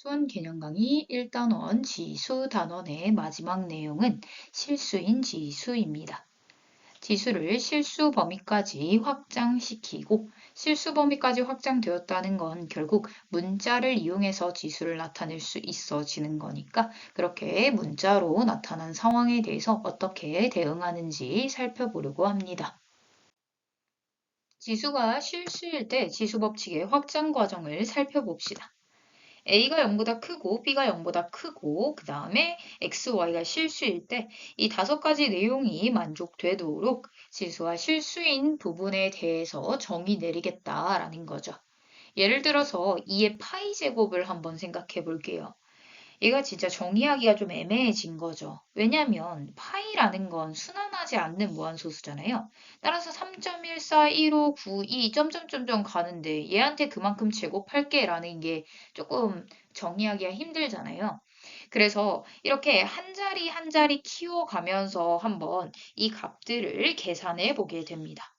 수원 개념 강의 1단원 지수 단원의 마지막 내용은 실수인 지수입니다. 지수를 실수 범위까지 확장시키고 실수 범위까지 확장되었다는 건 결국 문자를 이용해서 지수를 나타낼 수 있어지는 거니까 그렇게 문자로 나타난 상황에 대해서 어떻게 대응하는지 살펴보려고 합니다. 지수가 실수일 때 지수 법칙의 확장 과정을 살펴봅시다. A가 0보다 크고 B가 0보다 크고 그 다음에 X, Y가 실수일 때 이 5가지 내용이 만족되도록 지수와 실수인 부분에 대해서 정의 내리겠다라는 거죠. 예를 들어서 2의 파이 제곱을 한번 생각해 볼게요. 얘가 진짜 정의하기가 좀 애매해진 거죠. 왜냐면 파이라는 건 순환하지 않는 무한소수잖아요. 따라서 3.141592 점점점점 가는데 얘한테 그만큼 제곱할게 라는 게 조금 정의하기가 힘들잖아요. 그래서 이렇게 한 자리 한 자리 키워가면서 한번 이 값들을 계산해 보게 됩니다.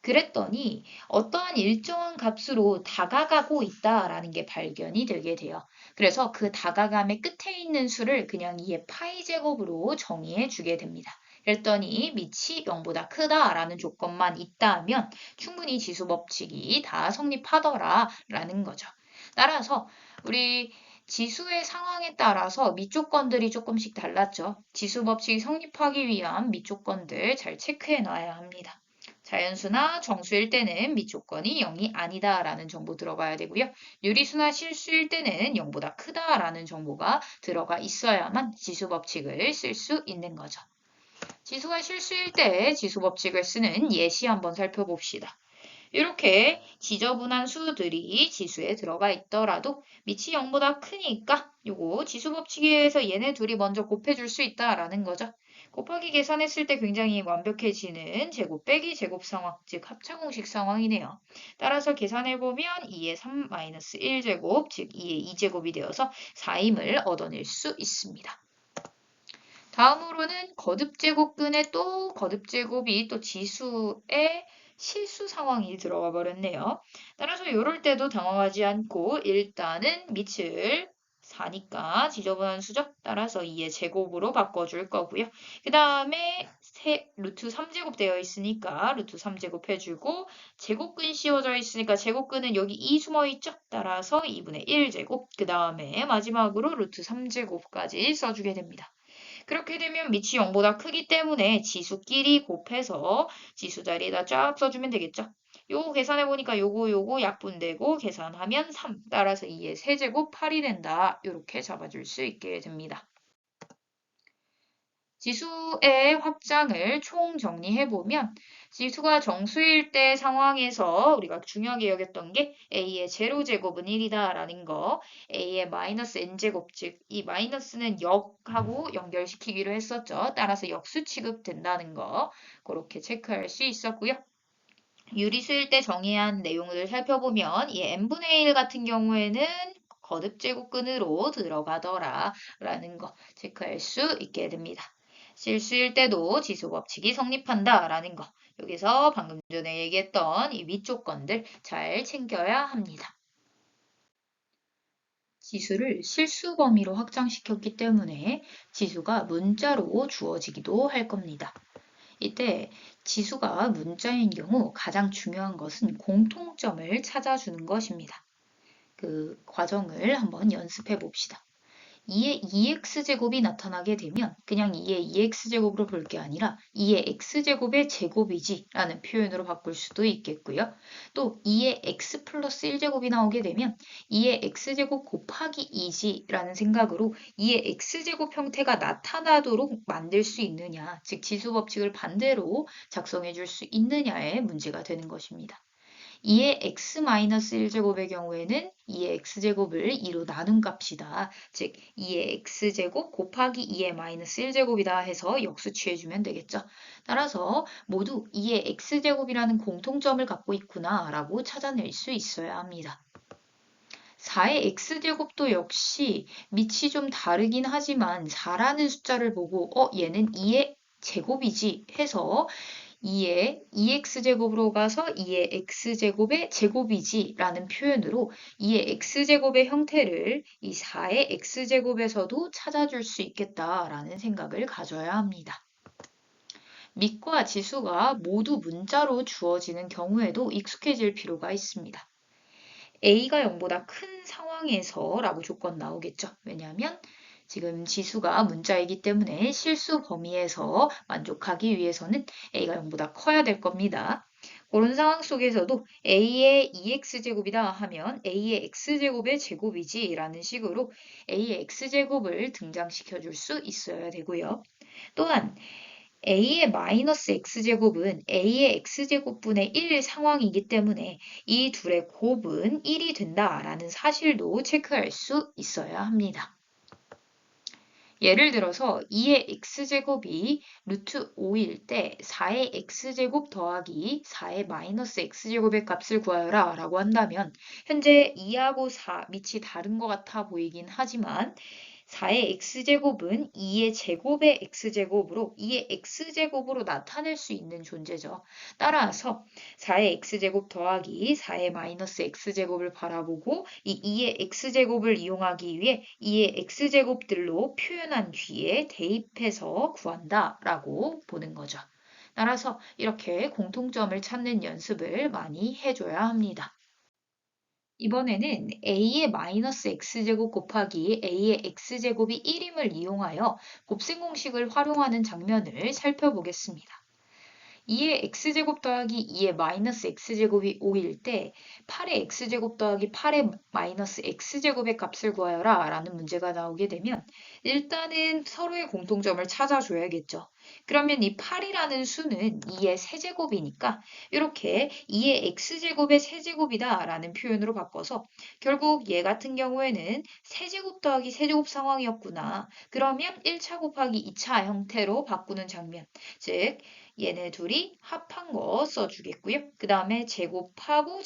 그랬더니 어떠한 일정한 값으로 다가가고 있다라는 게 발견이 되게 돼요. 그래서 그 다가감의 끝에 있는 수를 그냥 2의 파이 제곱으로 정의해 주게 됩니다. 그랬더니 밑이 0보다 크다라는 조건만 있다면 충분히 지수 법칙이 다 성립하더라라는 거죠. 따라서 우리 지수의 상황에 따라서 밑조건들이 조금씩 달랐죠. 지수 법칙이 성립하기 위한 밑조건들 잘 체크해 놔야 합니다. 자연수나 정수일 때는 밑조건이 0이 아니다라는 정보 들어가야 되고요. 유리수나 실수일 때는 0보다 크다라는 정보가 들어가 있어야만 지수 법칙을 쓸 수 있는 거죠. 지수가 실수일 때 지수 법칙을 쓰는 예시 한번 살펴봅시다. 이렇게 지저분한 수들이 지수에 들어가 있더라도 밑이 0보다 크니까 요거 지수 법칙에 의해서 얘네 둘이 먼저 곱해줄 수 있다라는 거죠. 곱하기 계산했을 때 굉장히 완벽해지는 제곱 빼기 제곱 상황, 즉 합차 공식 상황이네요. 따라서 계산해보면 2의 3-1제곱, 즉 2의 2제곱이 되어서 4임을 얻어낼 수 있습니다. 다음으로는 거듭제곱근의 또 거듭제곱이 또 지수의 실수 상황이 들어가 버렸네요. 따라서 이럴 때도 당황하지 않고 일단은 밑을 4니까 지저분한 수죠. 따라서 2의 제곱으로 바꿔줄 거고요. 그 다음에 루트 3제곱 되어 있으니까 루트 3제곱 해주고 제곱근 씌워져 있으니까 제곱근은 여기 2 숨어 있죠. 따라서 2분의 1제곱 그 다음에 마지막으로 루트 3제곱까지 써주게 됩니다. 그렇게 되면 밑이 0보다 크기 때문에 지수끼리 곱해서 지수 자리에다 쫙 써주면 되겠죠. 요거 계산해보니까 요거 약분되고 계산하면 3. 따라서 2의 세제곱 8이 된다. 이렇게 잡아줄 수 있게 됩니다. 지수의 확장을 총 정리해보면 지수가 정수일 때 상황에서 우리가 중요하게 여겼던 게 a의 제로제곱은 1이다 라는 거, a의 마이너스 n제곱, 즉 이 마이너스는 역하고 연결시키기로 했었죠. 따라서 역수 취급된다는 거 그렇게 체크할 수 있었고요. 유리수일 때 정의한 내용을 살펴보면 이 n분의 1 같은 경우에는 거듭제곱근으로 들어가더라 라는 거 체크할 수 있게 됩니다. 실수일 때도 지수 법칙이 성립한다 라는 거 여기서 방금 전에 얘기했던 이 윗조건들 잘 챙겨야 합니다. 지수를 실수 범위로 확장시켰기 때문에 지수가 문자로 주어지기도 할 겁니다. 이때 지수가 문자인 경우 가장 중요한 것은 공통점을 찾아주는 것입니다. 그 과정을 한번 연습해 봅시다. 2의 2x제곱이 나타나게 되면 그냥 2의 2x제곱으로 볼 게 아니라 2의 x제곱의 제곱이지 라는 표현으로 바꿀 수도 있겠고요. 또 2의 x 플러스 1제곱이 나오게 되면 2의 x제곱 곱하기 2지 라는 생각으로 2의 x제곱 형태가 나타나도록 만들 수 있느냐, 즉 지수법칙을 반대로 작성해 줄 수 있느냐의 문제가 되는 것입니다. 2의 x-1제곱의 경우에는 2의 x제곱을 2로 나눈 값이다. 즉 2의 x제곱 곱하기 2의 마이너스 1제곱이다 해서 역수 취해주면 되겠죠. 따라서 모두 2의 x제곱이라는 공통점을 갖고 있구나 라고 찾아낼 수 있어야 합니다. 4의 x제곱도 역시 밑이 좀 다르긴 하지만 4라는 숫자를 보고 얘는 2의 제곱이지 해서 2의 2x제곱으로 가서 2의 x제곱의 제곱이지 라는 표현으로 2의 x제곱의 형태를 이 4의 x제곱에서도 찾아줄 수 있겠다라는 생각을 가져야 합니다. 밑과 지수가 모두 문자로 주어지는 경우에도 익숙해질 필요가 있습니다. A가 0보다 큰 상황에서 라고 조건 나오겠죠. 왜냐하면 지금 지수가 문자이기 때문에 실수 범위에서 만족하기 위해서는 A가 0보다 커야 될 겁니다. 그런 상황 속에서도 A의 2x제곱이다 하면 A의 x제곱의 제곱이지 라는 식으로 A의 x제곱을 등장시켜 줄 수 있어야 되고요. 또한 A의 마이너스 x제곱은 A의 x제곱분의 1 상황이기 때문에 이 둘의 곱은 1이 된다라는 사실도 체크할 수 있어야 합니다. 예를 들어서 2의 x제곱이 루트 5일 때 4의 x제곱 더하기 4의 마이너스 x제곱의 값을 구하여라 라고 한다면 현재 2하고 4 밑이 다른 것 같아 보이긴 하지만 4의 x제곱은 2의 제곱의 x제곱으로 2의 x제곱으로 나타낼 수 있는 존재죠. 따라서 4의 x제곱 더하기 4의 마이너스 x제곱을 바라보고 이 2의 x제곱을 이용하기 위해 2의 x제곱들로 표현한 뒤에 대입해서 구한다라고 보는 거죠. 따라서 이렇게 공통점을 찾는 연습을 많이 해줘야 합니다. 이번에는 a의 마이너스 x제곱 곱하기 a의 x제곱이 1임을 이용하여 곱셈 공식을 활용하는 장면을 살펴보겠습니다. 2의 x제곱 더하기 2의 마이너스 x제곱이 5일 때 8의 x제곱 더하기 8의 마이너스 x제곱의 값을 구하여라 라는 문제가 나오게 되면 일단은 서로의 공통점을 찾아줘야겠죠. 그러면 이 8이라는 수는 2의 세제곱이니까 이렇게 2의 x제곱의 세제곱이다 라는 표현으로 바꿔서 결국 얘 같은 경우에는 세제곱 더하기 세제곱 상황이었구나. 그러면 1차 곱하기 2차 형태로 바꾸는 장면, 즉 얘네 둘이 합한 거 써주겠고요. 그 다음에 제곱하고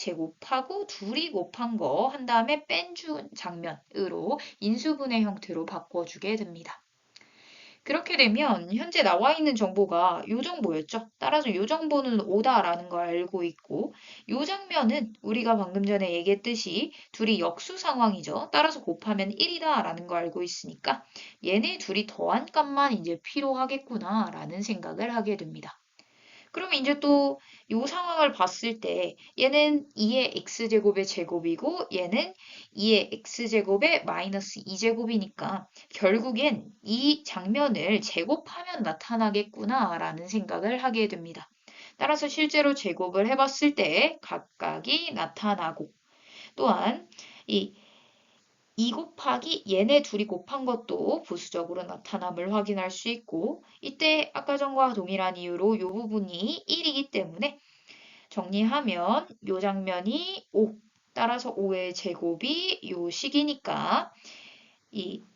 둘이 곱한 거 한 다음에 뺀준 장면으로 인수분해 형태로 바꿔주게 됩니다. 그렇게 되면 현재 나와 있는 정보가 이 정보였죠. 따라서 이 정보는 5다라는 걸 알고 있고 이 장면은 우리가 방금 전에 얘기했듯이 둘이 역수 상황이죠. 따라서 곱하면 1이다라는 걸 알고 있으니까 얘네 둘이 더한 값만 이제 필요하겠구나라는 생각을 하게 됩니다. 그럼 이제 또 이 상황을 봤을 때 얘는 2의 x제곱의 제곱이고 얘는 2의 x제곱의 마이너스 2제곱이니까 결국엔 이 장면을 제곱하면 나타나겠구나라는 생각을 하게 됩니다. 따라서 실제로 제곱을 해봤을 때 각각이 나타나고 또한 이 2 곱하기 얘네 둘이 곱한 것도 부수적으로 나타남을 확인할 수 있고 이때 아까 전과 동일한 이유로 이 부분이 1이기 때문에 정리하면 이 장면이 5, 따라서 5의 제곱이 이 식이니까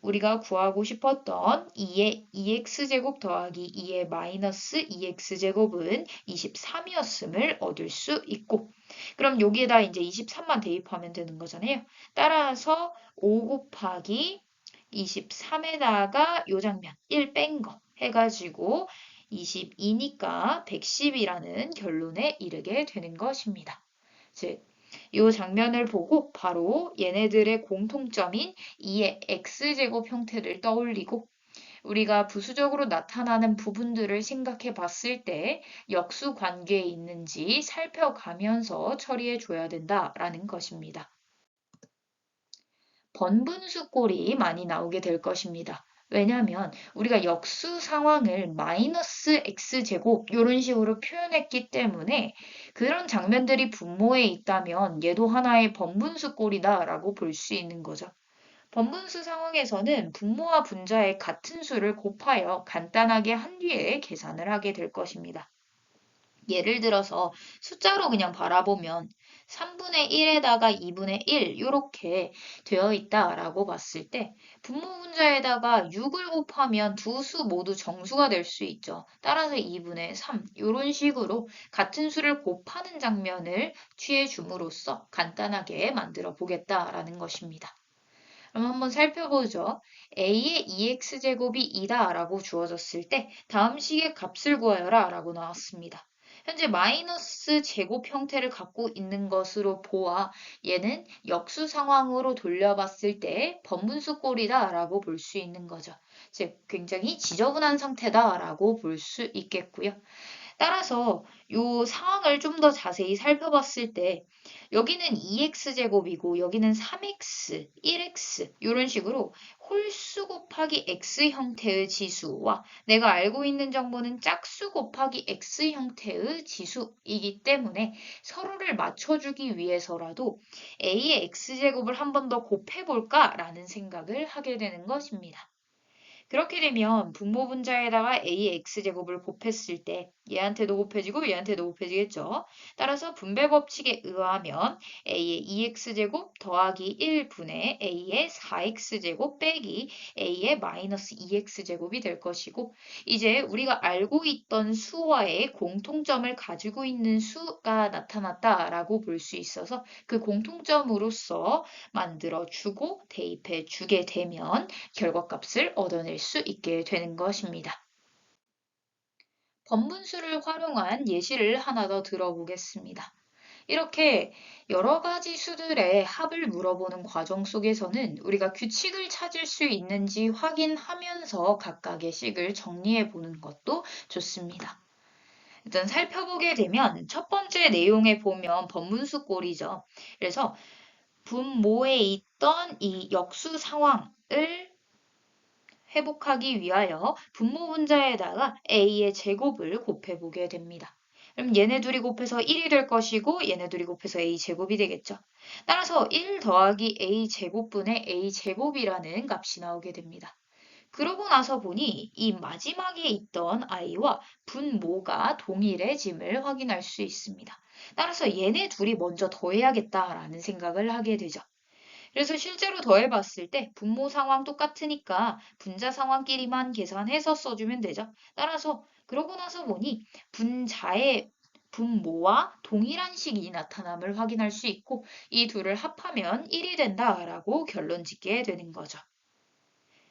우리가 구하고 싶었던 2의 2x제곱 더하기 2의 마이너스 2x제곱은 23이었음을 얻을 수 있고 그럼 여기에다 이제 23만 대입하면 되는 거잖아요. 따라서 5 곱하기 23에다가 요 장면 1 뺀 거 해가지고 22니까 110이라는 결론에 이르게 되는 것입니다. 즉, 이 장면을 보고 바로 얘네들의 공통점인 2의 x제곱 형태를 떠올리고 우리가 부수적으로 나타나는 부분들을 생각해 봤을 때 역수 관계에 있는지 살펴가면서 처리해 줘야 된다라는 것입니다. 번분수 꼴이 많이 나오게 될 것입니다. 왜냐하면 우리가 역수 상황을 마이너스 x제곱 이런 식으로 표현했기 때문에 그런 장면들이 분모에 있다면 얘도 하나의 번분수 꼴이다라고 볼 수 있는 거죠. 번분수 상황에서는 분모와 분자의 같은 수를 곱하여 간단하게 한 뒤에 계산을 하게 될 것입니다. 예를 들어서 숫자로 그냥 바라보면 3분의 1에다가 2분의 1 이렇게 되어 있다라고 봤을 때 분모 분자에다가 6을 곱하면 두 수 모두 정수가 될 수 있죠. 따라서 2분의 3 이런 식으로 같은 수를 곱하는 장면을 취해 줌으로써 간단하게 만들어 보겠다라는 것입니다. 그럼 한번 살펴보죠. a의 2x제곱이 2다라고 주어졌을 때 다음 식의 값을 구하여라 라고 나왔습니다. 현재 마이너스 제곱 형태를 갖고 있는 것으로 보아 얘는 역수 상황으로 돌려봤을 때 번분수 꼴이다라고 볼 수 있는 거죠. 즉 굉장히 지저분한 상태다라고 볼 수 있겠고요. 따라서 이 상황을 좀 더 자세히 살펴봤을 때 여기는 2x제곱이고 여기는 3x, 1x 이런 식으로 홀수 곱하기 x 형태의 지수와 내가 알고 있는 정보는 짝수 곱하기 x 형태의 지수이기 때문에 서로를 맞춰주기 위해서라도 a의 x제곱을 한 번 더 곱해볼까라는 생각을 하게 되는 것입니다. 그렇게 되면 분모 분자에다가 a의 x제곱을 곱했을 때 얘한테도 곱해지고 얘한테도 곱해지겠죠. 따라서 분배 법칙에 의하면 a의 2x제곱 더하기 1분의 a의 4x제곱 빼기 a의 마이너스 2x제곱이 될 것이고 이제 우리가 알고 있던 수와의 공통점을 가지고 있는 수가 나타났다라고 볼 수 있어서 그 공통점으로서 만들어주고 대입해주게 되면 결과값을 얻어낼 수 있게 되는 것입니다. 번분수를 활용한 예시를 하나 더 들어보겠습니다. 이렇게 여러 가지 수들의 합을 물어보는 과정 속에서는 우리가 규칙을 찾을 수 있는지 확인하면서 각각의 식을 정리해 보는 것도 좋습니다. 일단 살펴보게 되면 첫 번째 내용에 보면 번분수 꼴이죠. 그래서 분모에 있던 이 역수 상황을 회복하기 위하여 분모 분자에다가 a의 제곱을 곱해보게 됩니다. 그럼 얘네 둘이 곱해서 1이 될 것이고 얘네 둘이 곱해서 a 제곱이 되겠죠. 따라서 1 더하기 a 제곱분의 a 제곱이라는 값이 나오게 됩니다. 그러고 나서 보니 이 마지막에 있던 i와 분모가 동일해짐을 확인할 수 있습니다. 따라서 얘네 둘이 먼저 더해야겠다라는 생각을 하게 되죠. 그래서 실제로 더해봤을 때 분모 상황 똑같으니까 분자 상황끼리만 계산해서 써주면 되죠. 따라서 그러고 나서 보니 분자의 분모와 동일한 식이 나타남을 확인할 수 있고 이 둘을 합하면 1이 된다라고 결론 짓게 되는 거죠.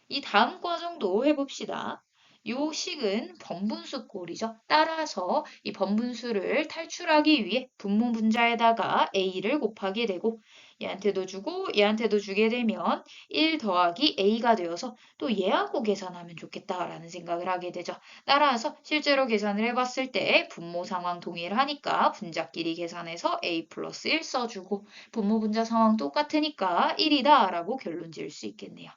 이 다음 과정도 해봅시다. 요 식은 번분수 꼴이죠. 따라서 이 번분수를 탈출하기 위해 분모 분자에다가 a를 곱하게 되고 얘한테도 주고 얘한테도 주게 되면 1 더하기 a가 되어서 또 얘하고 계산하면 좋겠다라는 생각을 하게 되죠. 따라서 실제로 계산을 해봤을 때 분모 상황 동일하니까 분자끼리 계산해서 a 플러스 1 써주고 분모 분자 상황 똑같으니까 1이다 라고 결론 지을 수 있겠네요.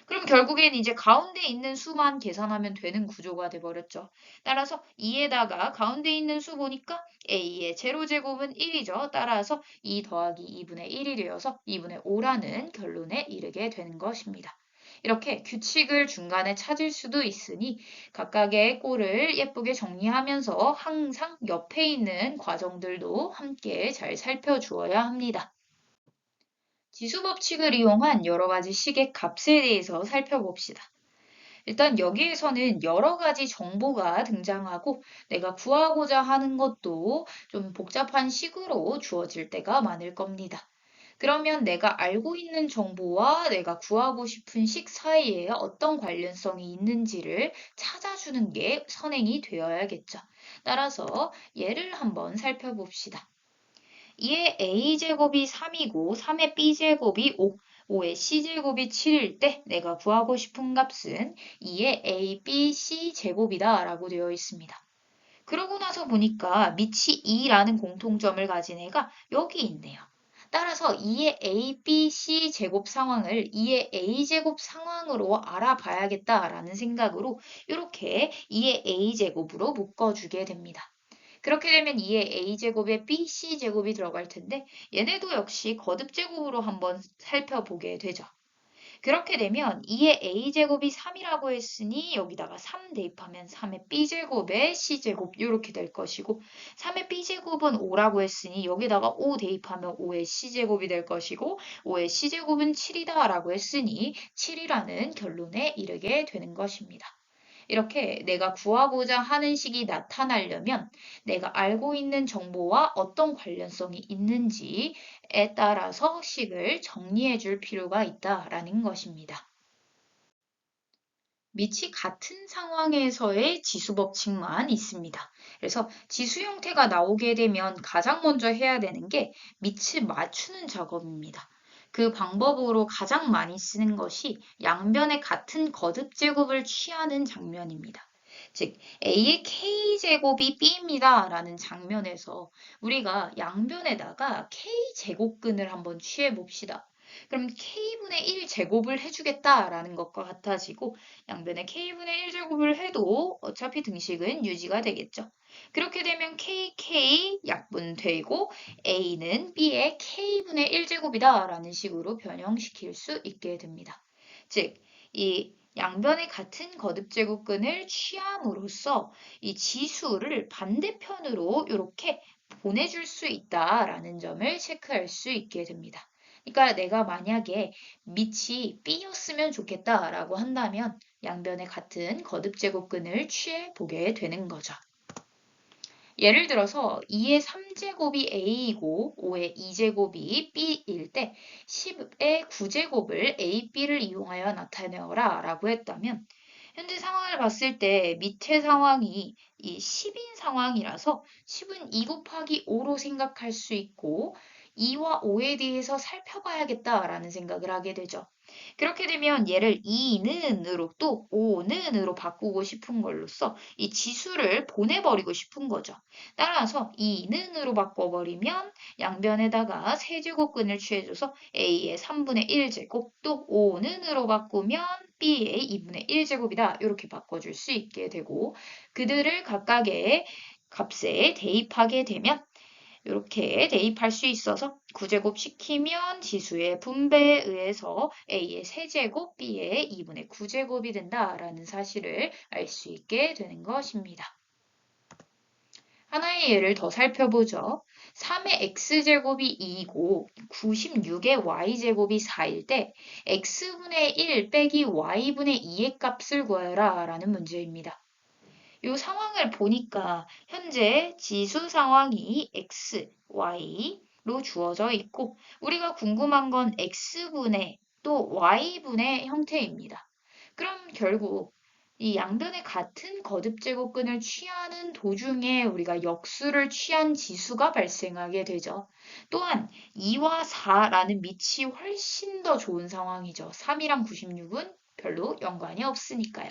그럼 결국엔 이제 가운데 있는 수만 계산하면 되는 구조가 돼버렸죠. 따라서 2에다가 가운데 있는 수 보니까 a의 제로제곱은 1이죠. 따라서 2 더하기 2분의 1이 되어서 2분의 5라는 결론에 이르게 되는 것입니다. 이렇게 규칙을 중간에 찾을 수도 있으니 각각의 꼴을 예쁘게 정리하면서 항상 옆에 있는 과정들도 함께 잘 살펴주어야 합니다. 지수 법칙을 이용한 여러 가지 식의 값에 대해서 살펴봅시다. 일단 여기에서는 여러 가지 정보가 등장하고 내가 구하고자 하는 것도 좀 복잡한 식으로 주어질 때가 많을 겁니다. 그러면 내가 알고 있는 정보와 내가 구하고 싶은 식 사이에 어떤 관련성이 있는지를 찾아주는 게 선행이 되어야겠죠. 따라서 예를 한번 살펴봅시다. 2의 a제곱이 3이고 3의 b제곱이 5, 5의 c제곱이 7일 때 내가 구하고 싶은 값은 2의 a, b, c 제곱이다 라고 되어 있습니다. 그러고 나서 보니까 밑이 2라는 공통점을 가진 애가 여기 있네요. 따라서 2의 a, b, c 제곱 상황을 2의 a 제곱 상황으로 알아봐야겠다라는 생각으로 이렇게 2의 a 제곱으로 묶어주게 됩니다. 그렇게 되면 2의 a제곱에 bc제곱이 들어갈 텐데 얘네도 역시 거듭제곱으로 한번 살펴보게 되죠. 그렇게 되면 2의 a제곱이 3이라고 했으니 여기다가 3 대입하면 3의 b제곱에 c제곱 이렇게 될 것이고 3의 b제곱은 5라고 했으니 여기다가 5 대입하면 5의 c제곱이 될 것이고 5의 c제곱은 7이다 라고 했으니 7이라는 결론에 이르게 되는 것입니다. 이렇게 내가 구하고자 하는 식이 나타나려면 내가 알고 있는 정보와 어떤 관련성이 있는지에 따라서 식을 정리해 줄 필요가 있다라는 것입니다. 밑이 같은 상황에서의 지수 법칙만 있습니다. 그래서 지수 형태가 나오게 되면 가장 먼저 해야 되는 게 밑을 맞추는 작업입니다. 그 방법으로 가장 많이 쓰는 것이 양변의 같은 거듭 제곱을 취하는 장면입니다. 즉, A의 K제곱이 B입니다. 라는 장면에서 우리가 양변에다가 K제곱근을 한번 취해 봅시다. 그럼 K분의 1 제곱을 해주겠다라는 것과 같아지고 양변에 K분의 1 제곱을 해도 어차피 등식은 유지가 되겠죠. 그렇게 되면 KK 약분되고 A는 B의 K분의 1 제곱이다 라는 식으로 변형시킬 수 있게 됩니다. 즉, 이 양변의 같은 거듭제곱근을 취함으로써 이 지수를 반대편으로 이렇게 보내줄 수 있다라는 점을 체크할 수 있게 됩니다. 그러니까 내가 만약에 밑이 B였으면 좋겠다라고 한다면 양변의 같은 거듭제곱근을 취해 보게 되는 거죠. 예를 들어서 2의 3제곱이 A이고 5의 2제곱이 B일 때 10의 9제곱을 A, B를 이용하여 나타내어라 라고 했다면 현재 상황을 봤을 때 밑의 상황이 이 10인 상황이라서 10은 2 곱하기 5로 생각할 수 있고 2와 5에 대해서 살펴봐야겠다라는 생각을 하게 되죠. 그렇게 되면 얘를 2는으로 또 5는으로 바꾸고 싶은 걸로써 이 지수를 보내버리고 싶은 거죠. 따라서 2는으로 바꿔버리면 양변에다가 세제곱근을 취해줘서 A의 3분의 1제곱 또 5는으로 바꾸면 B의 2분의 1제곱이다. 이렇게 바꿔줄 수 있게 되고 그들을 각각의 값에 대입하게 되면 이렇게 대입할 수 있어서 9제곱 시키면 지수의 분배에 의해서 A의 세제곱, B의 2분의 9제곱이 된다라는 사실을 알 수 있게 되는 것입니다. 하나의 예를 더 살펴보죠. 3의 x제곱이 2이고 96의 y제곱이 4일 때 x분의 1 빼기 y분의 2의 값을 구하여라 라는 문제입니다. 이 상황을 보니까 현재 지수 상황이 x, y로 주어져 있고 우리가 궁금한 건 x분의 또 y분의 형태입니다. 그럼 결국 이 양변의 같은 거듭제곱근을 취하는 도중에 우리가 역수를 취한 지수가 발생하게 되죠. 또한 2와 4라는 밑이 훨씬 더 좋은 상황이죠. 3이랑 96은 별로 연관이 없으니까요.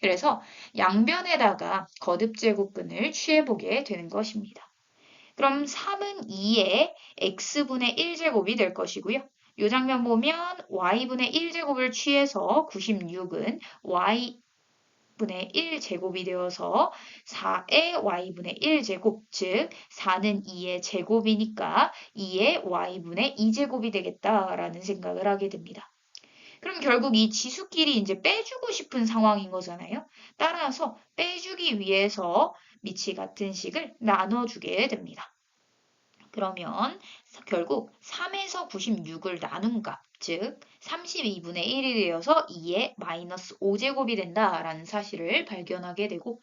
그래서 양변에다가 거듭제곱근을 취해보게 되는 것입니다. 그럼 3은 2의 x분의 1제곱이 될 것이고요. 이 장면 보면 y분의 1제곱을 취해서 96은 y분의 1제곱이 되어서 4의 y분의 1제곱, 즉 4는 2의 제곱이니까 2의 y분의 2제곱이 되겠다라는 생각을 하게 됩니다. 그럼 결국 이 지수끼리 이제 빼주고 싶은 상황인 거잖아요. 따라서 빼주기 위해서 밑이 같은 식을 나눠주게 됩니다. 그러면 결국 3에서 96을 나눈 값, 즉 32분의 1이 되어서 2의 마이너스 5제곱이 된다라는 사실을 발견하게 되고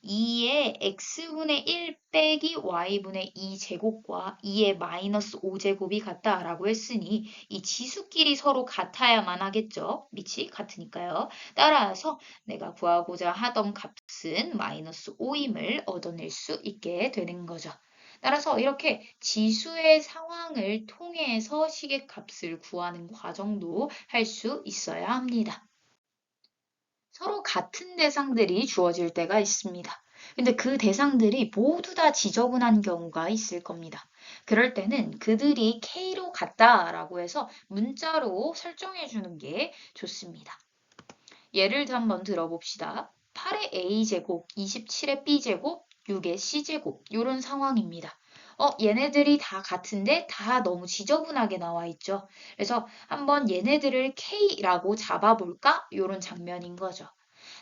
2의 x분의 1 빼기 y분의 2제곱과 2의 마이너스 5제곱이 같다라고 했으니 이 지수끼리 서로 같아야만 하겠죠. 밑이 같으니까요. 따라서 내가 구하고자 하던 값은 마이너스 5임을 얻어낼 수 있게 되는 거죠. 따라서 이렇게 지수의 상황을 통해서 시계값을 구하는 과정도 할 수 있어야 합니다. 서로 같은 대상들이 주어질 때가 있습니다. 근데 그 대상들이 모두 다 지저분한 경우가 있을 겁니다. 그럴 때는 그들이 K로 같다라고 해서 문자로 설정해 주는 게 좋습니다. 예를 한번 들어봅시다. 8의 A제곱, 27의 B제곱, 6의 C제곱 이런 상황입니다. 얘네들이 다 같은데 다 너무 지저분하게 나와 있죠. 그래서 한번 얘네들을 K라고 잡아볼까? 이런 장면인 거죠.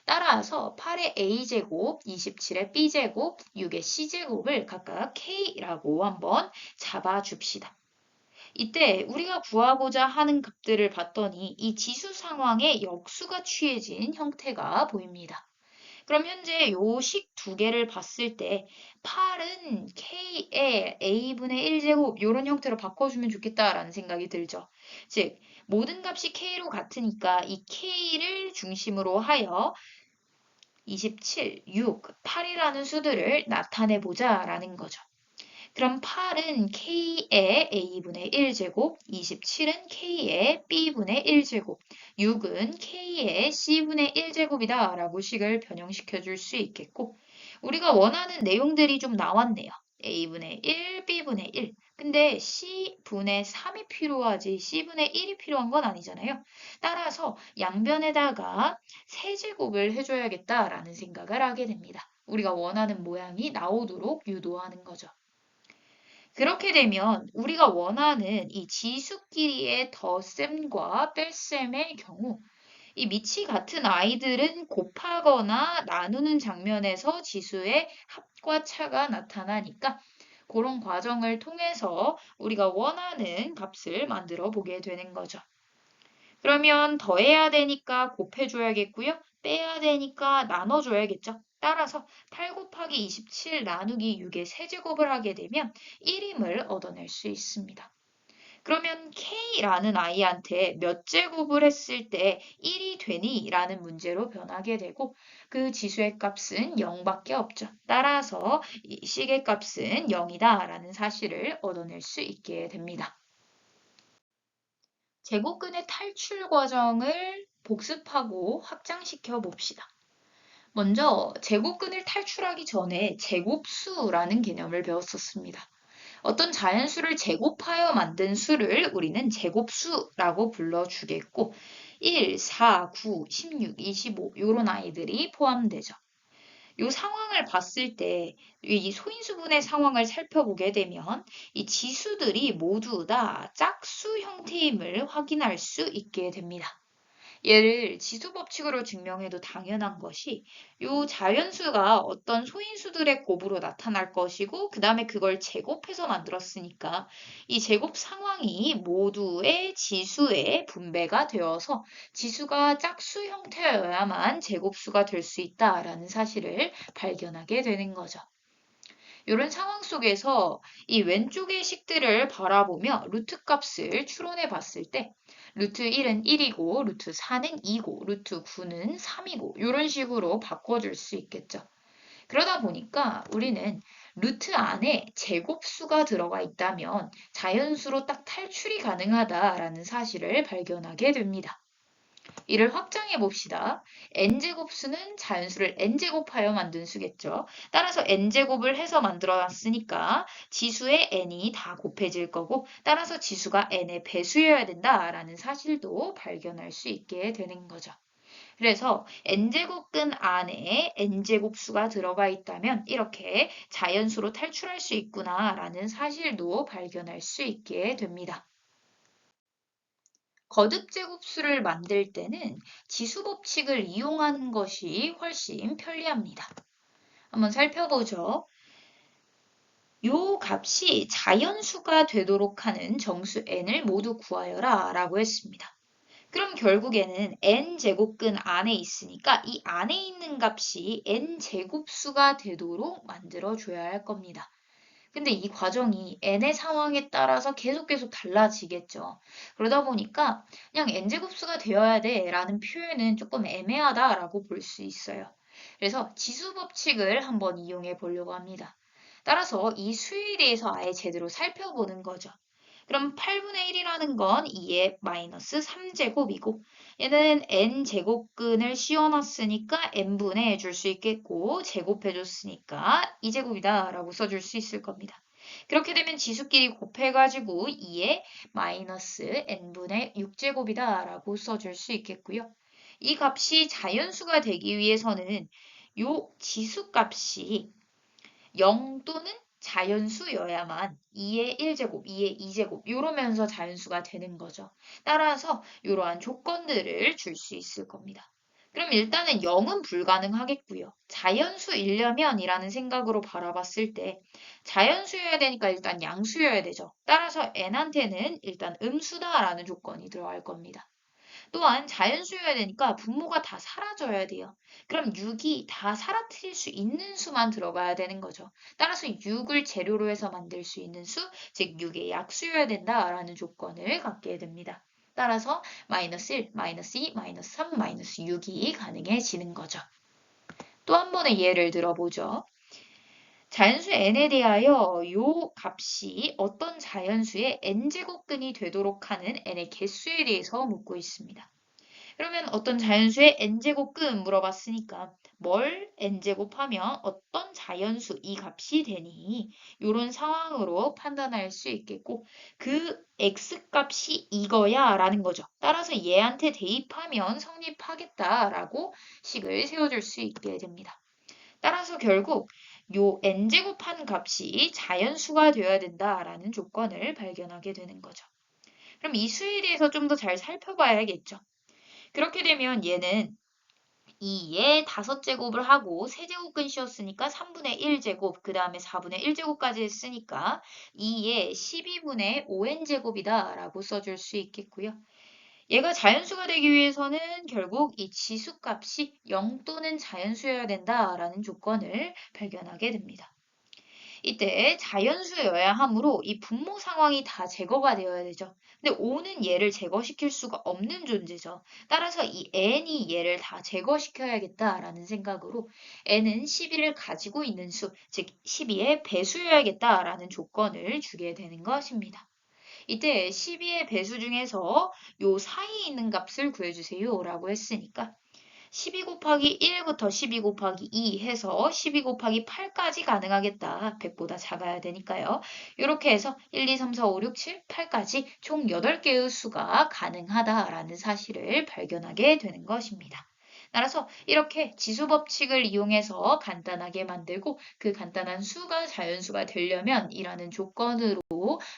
따라서 8의 A제곱, 27의 B제곱, 6의 C제곱을 각각 K라고 한번 잡아줍시다. 이때 우리가 구하고자 하는 값들을 봤더니 이 지수 상황에 역수가 취해진 형태가 보입니다. 그럼 현재 요 식 두 개를 봤을 때 8은 K의 A분의 1제곱 이런 형태로 바꿔주면 좋겠다라는 생각이 들죠. 즉 모든 값이 K로 같으니까 이 K를 중심으로 하여 27, 6, 8이라는 수들을 나타내보자 라는 거죠. 그럼 8은 K의 A분의 1제곱, 27은 K의 B분의 1제곱, 6은 K의 C분의 1제곱이다 라고 식을 변형시켜 줄 수 있겠고, 우리가 원하는 내용들이 좀 나왔네요. A분의 1, B분의 1. 근데 C분의 3이 필요하지 C분의 1이 필요한 건 아니잖아요. 따라서 양변에다가 세제곱을 해줘야겠다라는 생각을 하게 됩니다. 우리가 원하는 모양이 나오도록 유도하는 거죠. 그렇게 되면 우리가 원하는 이 지수끼리의 덧셈과 뺄셈의 경우 이 밑이 같은 아이들은 곱하거나 나누는 장면에서 지수의 합과 차가 나타나니까 그런 과정을 통해서 우리가 원하는 값을 만들어 보게 되는 거죠. 그러면 더해야 되니까 곱해줘야겠고요. 빼야 되니까 나눠줘야겠죠. 따라서 8 곱하기 27 나누기 6의 세제곱을 하게 되면 1임을 얻어낼 수 있습니다. 그러면 K라는 아이한테 몇 제곱을 했을 때 1이 되니? 라는 문제로 변하게 되고 그 지수의 값은 0밖에 없죠. 따라서 이 식의 값은 0이다 라는 사실을 얻어낼 수 있게 됩니다. 제곱근의 탈출 과정을 복습하고 확장시켜 봅시다. 먼저 제곱근을 탈출하기 전에 제곱수라는 개념을 배웠었습니다. 어떤 자연수를 제곱하여 만든 수를 우리는 제곱수라고 불러주겠고 1, 4, 9, 16, 25 이런 아이들이 포함되죠. 이 상황을 봤을 때 이 소인수분의 상황을 살펴보게 되면 이 지수들이 모두 다 짝수 형태임을 확인할 수 있게 됩니다. 얘를 지수 법칙으로 증명해도 당연한 것이 요 자연수가 어떤 소인수들의 곱으로 나타날 것이고 그 다음에 그걸 제곱해서 만들었으니까 이 제곱 상황이 모두의 지수의 분배가 되어서 지수가 짝수 형태여야만 제곱수가 될 수 있다라는 사실을 발견하게 되는 거죠. 이런 상황 속에서 이 왼쪽의 식들을 바라보며 루트 값을 추론해 봤을 때 루트 1은 1이고 루트 4는 2고 루트 9는 3이고 이런 식으로 바꿔줄 수 있겠죠. 그러다 보니까 우리는 루트 안에 제곱수가 들어가 있다면 자연수로 딱 탈출이 가능하다라는 사실을 발견하게 됩니다. 이를 확장해 봅시다. n제곱수는 자연수를 n제곱하여 만든 수겠죠. 따라서 n제곱을 해서 만들어놨으니까 지수의 n이 다 곱해질 거고 따라서 지수가 n의 배수여야 된다라는 사실도 발견할 수 있게 되는 거죠. 그래서 n제곱근 안에 n제곱수가 들어가 있다면 이렇게 자연수로 탈출할 수 있구나라는 사실도 발견할 수 있게 됩니다. 거듭 제곱수를 만들 때는 지수 법칙을 이용하는 것이 훨씬 편리합니다. 한번 살펴보죠. 요 값이 자연수가 되도록 하는 정수 n을 모두 구하여라 라고 했습니다. 그럼 결국에는 n제곱근 안에 있으니까 이 안에 있는 값이 n제곱수가 되도록 만들어줘야 할 겁니다. 근데 이 과정이 n의 상황에 따라서 계속 달라지겠죠. 그러다 보니까 그냥 n제곱수가 되어야 돼 라는 표현은 조금 애매하다라고 볼 수 있어요. 그래서 지수 법칙을 한번 이용해 보려고 합니다. 따라서 이 수에 대해서 아예 제대로 살펴보는 거죠. 그럼 8분의 1이라는 건 2의 마이너스 3제곱이고 얘는 n제곱근을 씌워놨으니까 n분의 줄 수 있겠고 제곱해줬으니까 2제곱이다 라고 써줄 수 있을 겁니다. 그렇게 되면 지수끼리 곱해가지고 2의 마이너스 n분의 6제곱이다 라고 써줄 수 있겠고요. 이 값이 자연수가 되기 위해서는 요 지수값이 0 또는 자연수여야만 2의 1제곱, 2의 2제곱 이러면서 자연수가 되는 거죠. 따라서 이러한 조건들을 줄 수 있을 겁니다. 그럼 일단은 0은 불가능하겠고요. 자연수이려면 이라는 생각으로 바라봤을 때 자연수여야 되니까 일단 양수여야 되죠. 따라서 n한테는 일단 음수다라는 조건이 들어갈 겁니다. 또한 자연수여야 되니까 분모가 다 사라져야 돼요. 그럼 6이 다 사라뜨릴 수 있는 수만 들어가야 되는 거죠. 따라서 6을 재료로 해서 만들 수 있는 수, 즉 6의 약수여야 된다라는 조건을 갖게 됩니다. 따라서 마이너스 1, 마이너스 2, 마이너스 3, 마이너스 6이 가능해지는 거죠. 또 한 번의 예를 들어보죠. 자연수 n에 대하여 요 값이 어떤 자연수의 n제곱근이 되도록 하는 n의 개수에 대해서 묻고 있습니다. 그러면 어떤 자연수의 n제곱근 물어봤으니까 뭘 n제곱하면 어떤 자연수 이 값이 되니 이런 상황으로 판단할 수 있겠고 그 x값이 이거야 라는 거죠. 따라서 얘한테 대입하면 성립하겠다라고 식을 세워줄 수 있게 됩니다. 따라서 결국 요 n제곱한 값이 자연수가 되어야 된다라는 조건을 발견하게 되는 거죠. 그럼 이 수에 대해서 좀 더 잘 살펴봐야겠죠. 그렇게 되면 얘는 2에 5제곱을 하고 세제곱근 씌웠으니까 3분의 1제곱, 그 다음에 4분의 1제곱까지 했으니까 2에 12분의 5n제곱이다 라고 써줄 수 있겠고요. 얘가 자연수가 되기 위해서는 결국 이 지수값이 0 또는 자연수여야 된다라는 조건을 발견하게 됩니다. 이때 자연수여야 하므로 이 분모 상황이 다 제거가 되어야 되죠. 근데 5는 얘를 제거시킬 수가 없는 존재죠. 따라서 이 n이 얘를 다 제거시켜야겠다라는 생각으로 n은 12를 가지고 있는 수, 즉 12의 배수여야겠다라는 조건을 주게 되는 것입니다. 이때 12의 배수 중에서 요 사이에 있는 값을 구해주세요 라고 했으니까 12 곱하기 1부터 12 곱하기 2 해서 12 곱하기 8까지 가능하겠다. 100보다 작아야 되니까요. 이렇게 해서 1, 2, 3, 4, 5, 6, 7, 8까지 총 8개의 수가 가능하다라는 사실을 발견하게 되는 것입니다. 따라서 이렇게 지수 법칙을 이용해서 간단하게 만들고 그 간단한 수가 자연수가 되려면 이라는 조건으로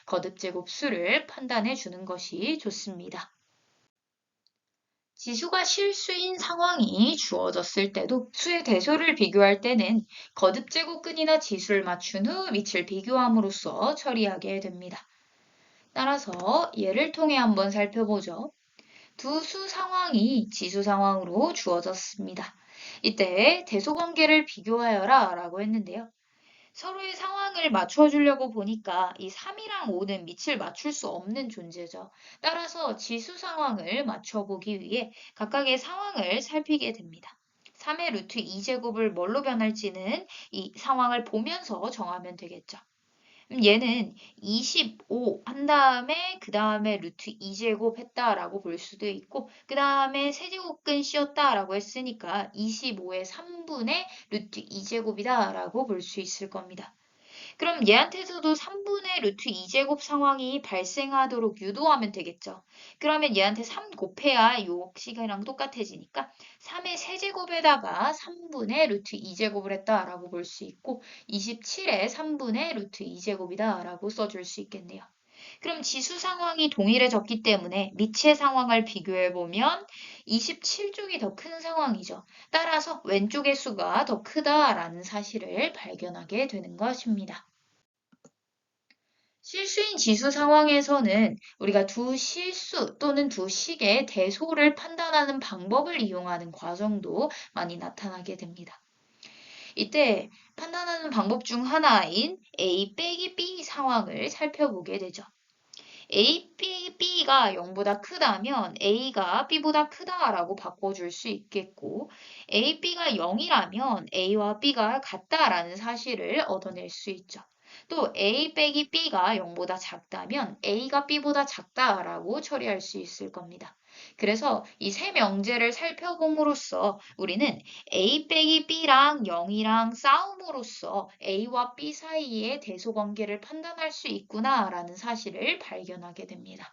거듭제곱 수를 판단해 주는 것이 좋습니다. 지수가 실수인 상황이 주어졌을 때도 수의 대소를 비교할 때는 거듭제곱근이나 지수를 맞춘 후 위치를 비교함으로써 처리하게 됩니다. 따라서 예를 통해 한번 살펴보죠. 두 수 상황이 지수 상황으로 주어졌습니다. 이때 대소관계를 비교하여라 라고 했는데요. 서로의 상황을 맞춰주려고 보니까 이 3이랑 5는 밑을 맞출 수 없는 존재죠. 따라서 지수 상황을 맞춰보기 위해 각각의 상황을 살피게 됩니다. 3의 루트 2제곱을 뭘로 변할지는 이 상황을 보면서 정하면 되겠죠. 얘는 25 한 다음에 그 다음에 루트 2제곱 했다라고 볼 수도 있고 그 다음에 세제곱근 씌웠다라고 했으니까 25의 3분의 루트 2제곱이다라고 볼 수 있을 겁니다. 그럼 얘한테서도 3분의 루트 2제곱 상황이 발생하도록 유도하면 되겠죠. 그러면 얘한테 3 곱해야 요 식이랑 똑같아지니까 3의 세제곱에다가 3분의 루트 2제곱을 했다라고 볼 수 있고 27의 3분의 루트 2제곱이다라고 써줄 수 있겠네요. 그럼 지수 상황이 동일해졌기 때문에 밑의 상황을 비교해보면 27쪽이 더 큰 상황이죠. 따라서 왼쪽의 수가 더 크다라는 사실을 발견하게 되는 것입니다. 실수인 지수 상황에서는 우리가 두 실수 또는 두 식의 대소를 판단하는 방법을 이용하는 과정도 많이 나타나게 됩니다. 이때 판단하는 방법 중 하나인 A 빼기 B 상황을 살펴보게 되죠. A 빼기 B가 0보다 크다면 A가 B보다 크다라고 바꿔줄 수 있겠고 A, B가 0이라면 A와 B가 같다라는 사실을 얻어낼 수 있죠. 또 A 빼기 B가 0보다 작다면 A가 B보다 작다라고 처리할 수 있을 겁니다. 그래서 이 세 명제를 살펴봄으로써 우리는 A 빼기 B랑 0이랑 싸움으로써 A와 B 사이의 대소관계를 판단할 수 있구나라는 사실을 발견하게 됩니다.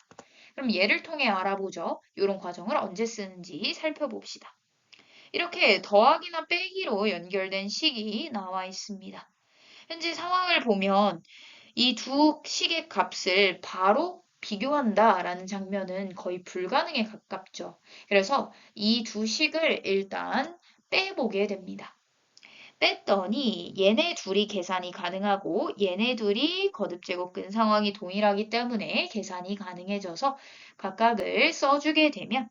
그럼 예를 통해 알아보죠. 이런 과정을 언제 쓰는지 살펴봅시다. 이렇게 더하기나 빼기로 연결된 식이 나와 있습니다. 현재 상황을 보면 이 두 식의 값을 바로 비교한다라는 장면은 거의 불가능에 가깝죠. 그래서 이 두 식을 일단 빼보게 됩니다. 뺐더니 얘네 둘이 계산이 가능하고 얘네 둘이 거듭제곱근 상황이 동일하기 때문에 계산이 가능해져서 각각을 써주게 되면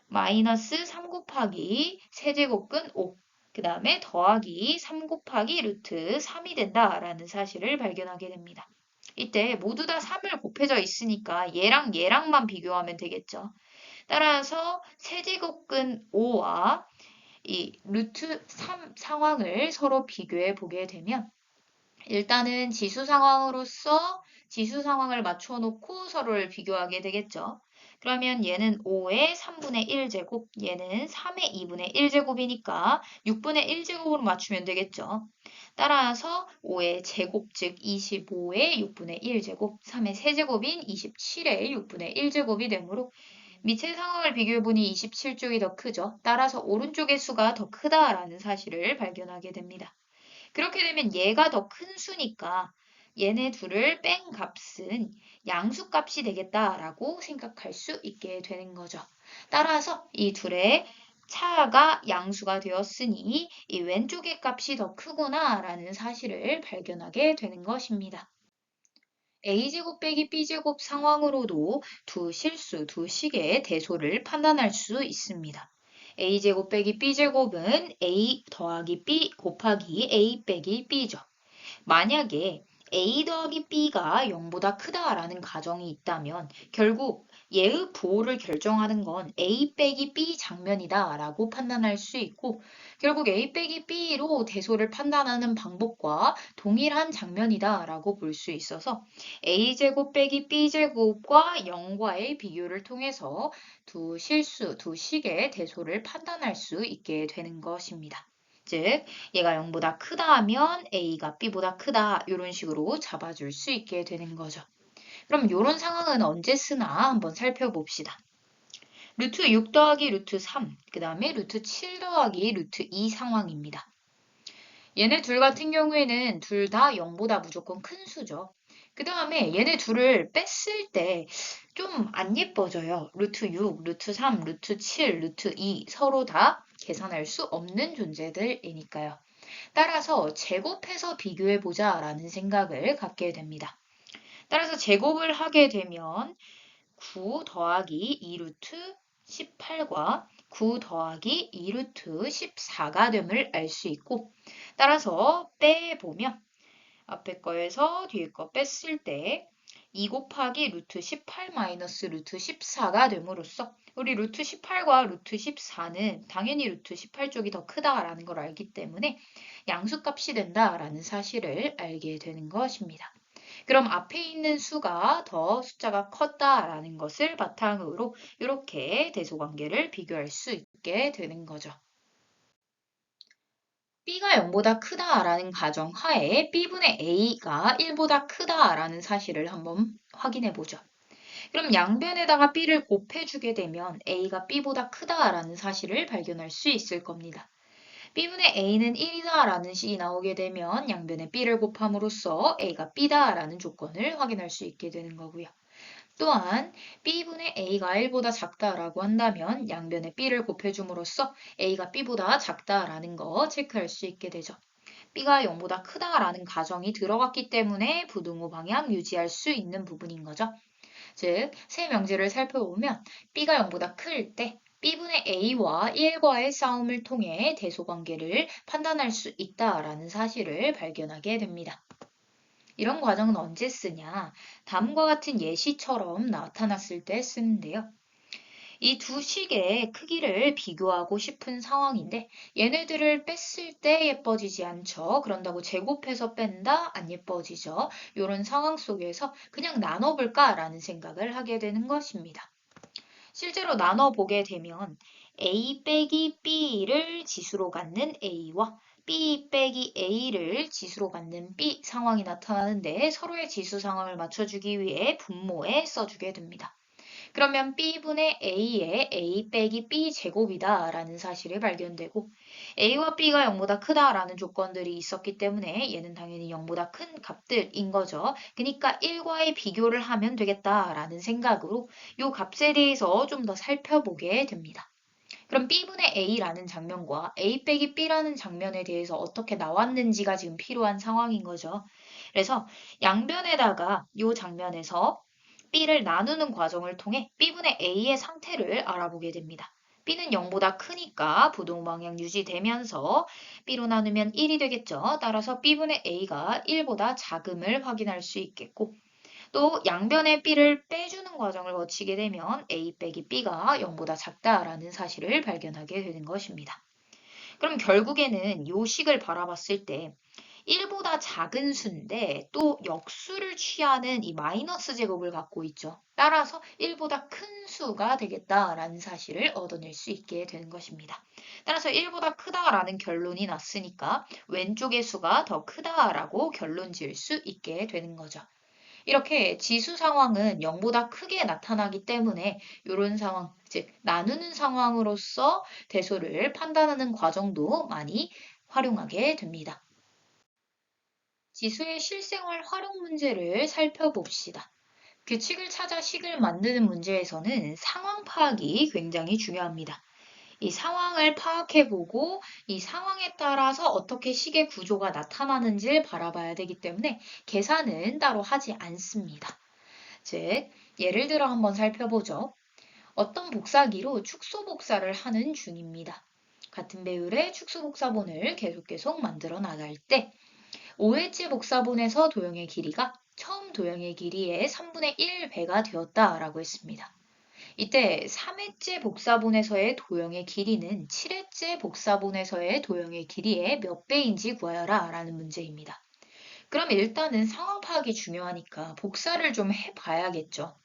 마이너스 3 곱하기 세제곱근 5, 그 다음에 더하기 3 곱하기 루트 3이 된다라는 사실을 발견하게 됩니다. 이때 모두 다 3을 곱해져 있으니까 얘랑 얘랑만 비교하면 되겠죠. 따라서 세제곱근 5와 이 루트 3 상황을 서로 비교해 보게 되면 일단은 지수 상황으로서 지수 상황을 맞춰 놓고 서로를 비교하게 되겠죠. 그러면 얘는 5의 3분의 1제곱, 얘는 3의 2분의 1제곱이니까 6분의 1제곱으로 맞추면 되겠죠. 따라서 5의 제곱, 즉 25의 6분의 1제곱, 3의 세제곱인 27의 6분의 1제곱이 되므로 밑의 상황을 비교해보니 27쪽이 더 크죠. 따라서 오른쪽의 수가 더 크다라는 사실을 발견하게 됩니다. 그렇게 되면 얘가 더 큰 수니까 얘네 둘을 뺀 값은 양수값이 되겠다라고 생각할 수 있게 되는 거죠. 따라서 이 둘의 차가 양수가 되었으니 이 왼쪽의 값이 더 크구나라는 사실을 발견하게 되는 것입니다. a제곱 빼기 b제곱 상황으로도 두 실수, 두 식의 대소를 판단할 수 있습니다. a제곱 빼기 b제곱은 a 더하기 b 곱하기 a 빼기 b죠. 만약에 a 더하기 b가 0보다 크다라는 가정이 있다면 결국 얘의 부호를 결정하는 건 a 빼기 b 장면이다라고 판단할 수 있고 결국 a 빼기 b로 대소를 판단하는 방법과 동일한 장면이다라고 볼 수 있어서 a제곱 빼기 b제곱과 0과의 비교를 통해서 두 실수, 두 식의 대소를 판단할 수 있게 되는 것입니다. 즉 얘가 0보다 크다 하면 a가 b보다 크다 이런 식으로 잡아줄 수 있게 되는 거죠. 그럼 이런 상황은 언제 쓰나 한번 살펴봅시다. 루트 6 더하기 루트 3, 그 다음에 루트 7 더하기 루트 2 상황입니다. 얘네 둘 같은 경우에는 둘 다 0보다 무조건 큰 수죠. 그 다음에 얘네 둘을 뺐을 때 좀 안 예뻐져요. 루트 6, 루트 3, 루트 7, 루트 2 서로 다 계산할 수 없는 존재들이니까요. 따라서 제곱해서 비교해보자 라는 생각을 갖게 됩니다. 따라서 제곱을 하게 되면 9 더하기 2루트 18과 9 더하기 2루트 14가 됨을 알 수 있고 따라서 빼보면 앞에 거에서 뒤에 거 뺐을 때 2 곱하기 루트 18 마이너스 루트 14가 됨으로써 우리 루트 18과 루트 14는 당연히 루트 18쪽이 더 크다라는 걸 알기 때문에 양수값이 된다라는 사실을 알게 되는 것입니다. 그럼 앞에 있는 수가 더 숫자가 컸다라는 것을 바탕으로 이렇게 대소관계를 비교할 수 있게 되는 거죠. b가 0보다 크다라는 가정 하에 b분의 a가 1보다 크다라는 사실을 한번 확인해 보죠. 그럼 양변에다가 b를 곱해주게 되면 a가 b보다 크다라는 사실을 발견할 수 있을 겁니다. b분의 a는 1이다라는 식이 나오게 되면 양변에 b를 곱함으로써 a가 b다라는 조건을 확인할 수 있게 되는 거고요. 또한 b분의 a가 1보다 작다라고 한다면 양변에 b를 곱해줌으로써 a가 b보다 작다라는 거 체크할 수 있게 되죠. b가 0보다 크다라는 가정이 들어갔기 때문에 부등호 방향 유지할 수 있는 부분인 거죠. 즉, 세 명제를 살펴보면 b가 0보다 클 때 b분의 a와 1과의 싸움을 통해 대소관계를 판단할 수 있다라는 사실을 발견하게 됩니다. 이런 과정은 언제 쓰냐? 다음과 같은 예시처럼 나타났을 때 쓰는데요. 이 두 식의 크기를 비교하고 싶은 상황인데 얘네들을 뺐을 때 예뻐지지 않죠. 그런다고 제곱해서 뺀다? 안 예뻐지죠. 이런 상황 속에서 그냥 나눠볼까라는 생각을 하게 되는 것입니다. 실제로 나눠보게 되면 a 빼기 b를 지수로 갖는 a와 b 빼기 a를 지수로 갖는 b 상황이 나타나는데 서로의 지수 상황을 맞춰주기 위해 분모에 써주게 됩니다. 그러면 b분의 a의 a 빼기 b 제곱이다 라는 사실이 발견되고 a와 b가 0보다 크다라는 조건들이 있었기 때문에 얘는 당연히 0보다 큰 값들인 거죠. 그러니까 1과의 비교를 하면 되겠다라는 생각으로 이 값에 대해서 좀 더 살펴보게 됩니다. 그럼 b분의 a라는 장면과 a 빼기 b라는 장면에 대해서 어떻게 나왔는지가 지금 필요한 상황인 거죠. 그래서 양변에다가 이 장면에서 b를 나누는 과정을 통해 b분의 a의 상태를 알아보게 됩니다. b는 0보다 크니까 부동 방향 유지되면서 b로 나누면 1이 되겠죠. 따라서 b분의 a가 1보다 작음을 확인할 수 있겠고 또 양변의 b를 빼주는 과정을 거치게 되면 a 빼기 b가 0보다 작다라는 사실을 발견하게 되는 것입니다. 그럼 결국에는 요 식을 바라봤을 때 1보다 작은 수인데 또 역수를 취하는 이 마이너스 제곱을 갖고 있죠. 따라서 1보다 큰 수가 되겠다라는 사실을 얻어낼 수 있게 되는 것입니다. 따라서 1보다 크다라는 결론이 났으니까 왼쪽의 수가 더 크다라고 결론 지을 수 있게 되는 거죠. 이렇게 지수 상황은 0보다 크게 나타나기 때문에 이런 상황, 즉 나누는 상황으로서 대소를 판단하는 과정도 많이 활용하게 됩니다. 지수의 실생활 활용 문제를 살펴봅시다. 규칙을 찾아 식을 만드는 문제에서는 상황 파악이 굉장히 중요합니다. 이 상황을 파악해보고 이 상황에 따라서 어떻게 식의 구조가 나타나는지를 바라봐야 되기 때문에 계산은 따로 하지 않습니다. 즉, 예를 들어 한번 살펴보죠. 어떤 복사기로 축소 복사를 하는 중입니다. 같은 배율의 축소 복사본을 계속 만들어 나갈 때 5회째 복사본에서 도형의 길이가 처음 도형의 길이의 3분의 1배가 되었다라고 했습니다. 이때 3회째 복사본에서의 도형의 길이는 7회째 복사본에서의 도형의 길이의 몇 배인지 구하여라 라는 문제입니다. 그럼 일단은 상황 파악이 중요하니까 복사를 좀 해봐야겠죠.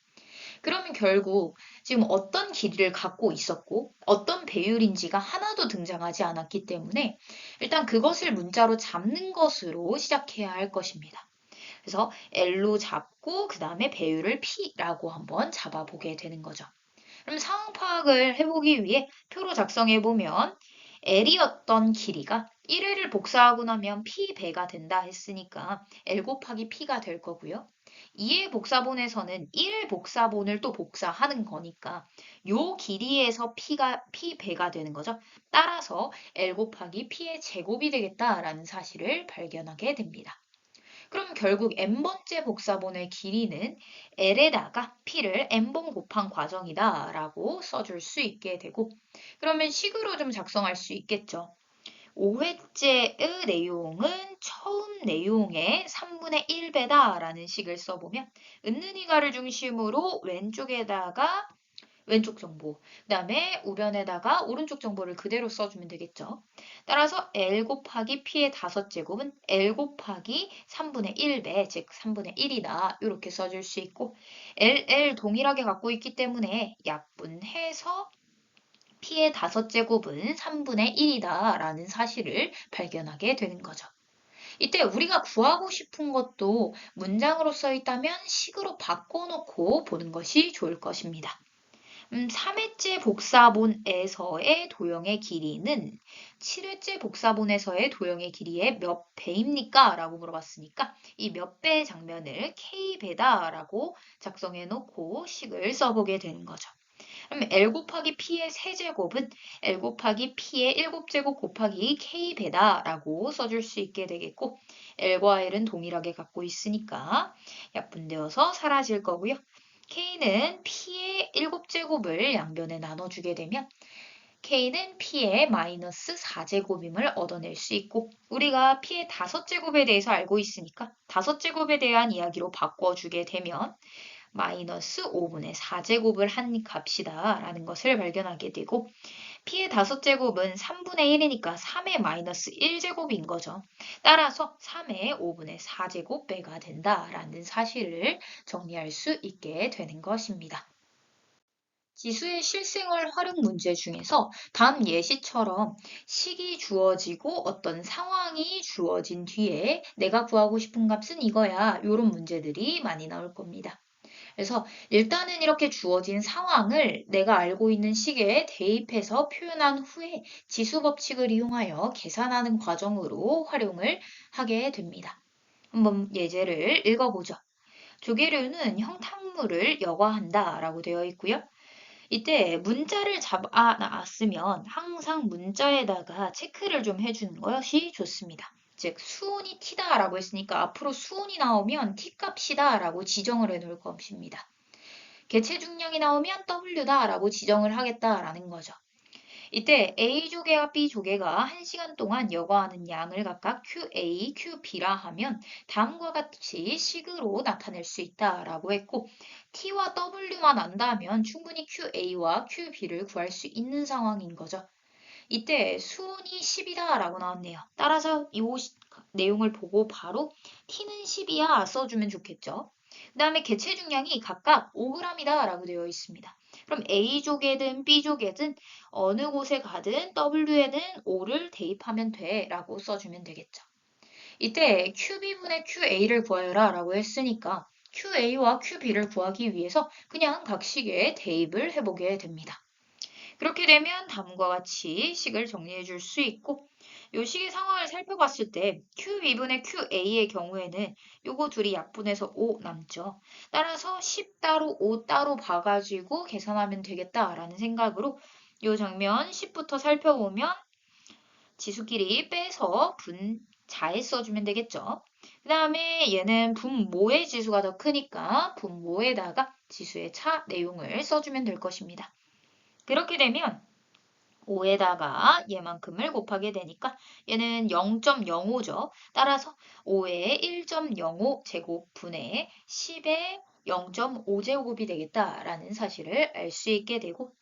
그러면 결국 지금 어떤 길이를 갖고 있었고 어떤 배율인지가 하나도 등장하지 않았기 때문에 일단 그것을 문자로 잡는 것으로 시작해야 할 것입니다. 그래서 L로 잡고 그 다음에 배율을 P라고 한번 잡아보게 되는 거죠. 그럼 상황 파악을 해보기 위해 표로 작성해보면 L이었던 길이가 1회를 복사하고 나면 P배가 된다 했으니까 L 곱하기 P가 될 거고요. 2회 복사본에서는 1회 복사본을 또 복사하는 거니까 요 길이에서 P배가 되는 거죠. 따라서 L 곱하기 P의 제곱이 되겠다라는 사실을 발견하게 됩니다. 그럼 결국 n번째 복사본의 길이는 L에다가 P를 n번 곱한 과정이다 라고 써줄 수 있게 되고 그러면 식으로 좀 작성할 수 있겠죠. 5회째의 내용은 처음 내용의 3분의 1배다 라는 식을 써보면 은는이가를 중심으로 왼쪽 정보, 그 다음에 우변에다가 오른쪽 정보를 그대로 써주면 되겠죠. 따라서 L 곱하기 P의 5제곱은 L 곱하기 3분의 1배, 즉 3분의 1이다. 이렇게 써줄 수 있고 L 동일하게 갖고 있기 때문에 약분해서 P의 5제곱은 3분의 1이다 라는 사실을 발견하게 되는 거죠. 이때 우리가 구하고 싶은 것도 문장으로 써 있다면 식으로 바꿔놓고 보는 것이 좋을 것입니다. 3회째 복사본에서의 도형의 길이는 7회째 복사본에서의 도형의 길이의 몇 배입니까? 라고 물어봤으니까 이 몇 배의 장면을 K배다 라고 작성해 놓고 식을 써보게 되는 거죠. 그럼 L 곱하기 P의 세제곱은 L 곱하기 P의 7제곱 곱하기 K배다 라고 써줄 수 있게 되겠고 L과 L은 동일하게 갖고 있으니까 약분되어서 사라질 거고요. K는 P의 7제곱을 양변에 나눠주게 되면 K는 P의 마이너스 4제곱임을 얻어낼 수 있고 우리가 P의 5제곱에 대해서 알고 있으니까 5제곱에 대한 이야기로 바꿔주게 되면 마이너스 5분의 4제곱을 한 값이다 라는 것을 발견하게 되고 P의 5제곱은 3분의 1이니까 3의 마이너스 1제곱인 거죠. 따라서 3의 5분의 4제곱 배가 된다라는 사실을 정리할 수 있게 되는 것입니다. 지수의 실생활 활용 문제 중에서 다음 예시처럼 식이 주어지고 어떤 상황이 주어진 뒤에 내가 구하고 싶은 값은 이거야. 이런 문제들이 많이 나올 겁니다. 그래서 일단은 이렇게 주어진 상황을 내가 알고 있는 식에 대입해서 표현한 후에 지수 법칙을 이용하여 계산하는 과정으로 활용을 하게 됩니다. 한번 예제를 읽어보죠. 조개류는 형탕물을 여과한다 라고 되어 있고요. 이때 문자를 잡아놨으면 항상 문자에다가 체크를 좀 해주는 것이 좋습니다. 즉 수온이 T다라고 했으니까 앞으로 수온이 나오면 T값이다라고 지정을 해놓을 것입니다. 개체 중량이 나오면 W다라고 지정을 하겠다라는 거죠. 이때 A조개와 B조개가 1시간 동안 여과하는 양을 각각 QA, QB라 하면 다음과 같이 식으로 나타낼 수 있다라고 했고 T와 W만 안다면 충분히 QA와 QB를 구할 수 있는 상황인 거죠. 이때 수온이 10이다 라고 나왔네요. 따라서 이 내용을 보고 바로 t는 10이야 써주면 좋겠죠. 그 다음에 개체 중량이 각각 5g이다 라고 되어 있습니다. 그럼 A족에든 B족에든 어느 곳에 가든 W에는 5를 대입하면 돼 라고 써주면 되겠죠. 이때 QB분의 QA를 구하여라 라고 했으니까 QA와 QB를 구하기 위해서 그냥 각식에 대입을 해보게 됩니다. 그렇게 되면 다음과 같이 식을 정리해 줄 수 있고 이 식의 상황을 살펴봤을 때 QB분의 QA의 경우에는 요거 둘이 약분해서 5 남죠. 따라서 10 따로 5 따로 봐가지고 계산하면 되겠다라는 생각으로 이 장면 10부터 살펴보면 지수끼리 빼서 분자에 써주면 되겠죠. 그 다음에 얘는 분모의 지수가 더 크니까 분모에다가 지수의 차 내용을 써주면 될 것입니다. 그렇게 되면 5에다가 얘만큼을 곱하게 되니까 얘는 0.05죠. 따라서 5의 1.05 제곱분의 10의 0.5제곱이 되겠다라는 사실을 알 수 있게 되고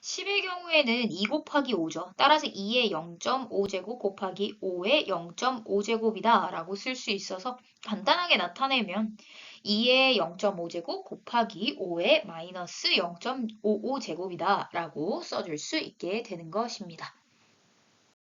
10의 경우에는 2 곱하기 5죠. 따라서 2의 0.5제곱 곱하기 5의 0.5제곱이다 라고 쓸 수 있어서 간단하게 나타내면 2의 0.5제곱 곱하기 5의 마이너스 0.55제곱이다 라고 써줄 수 있게 되는 것입니다.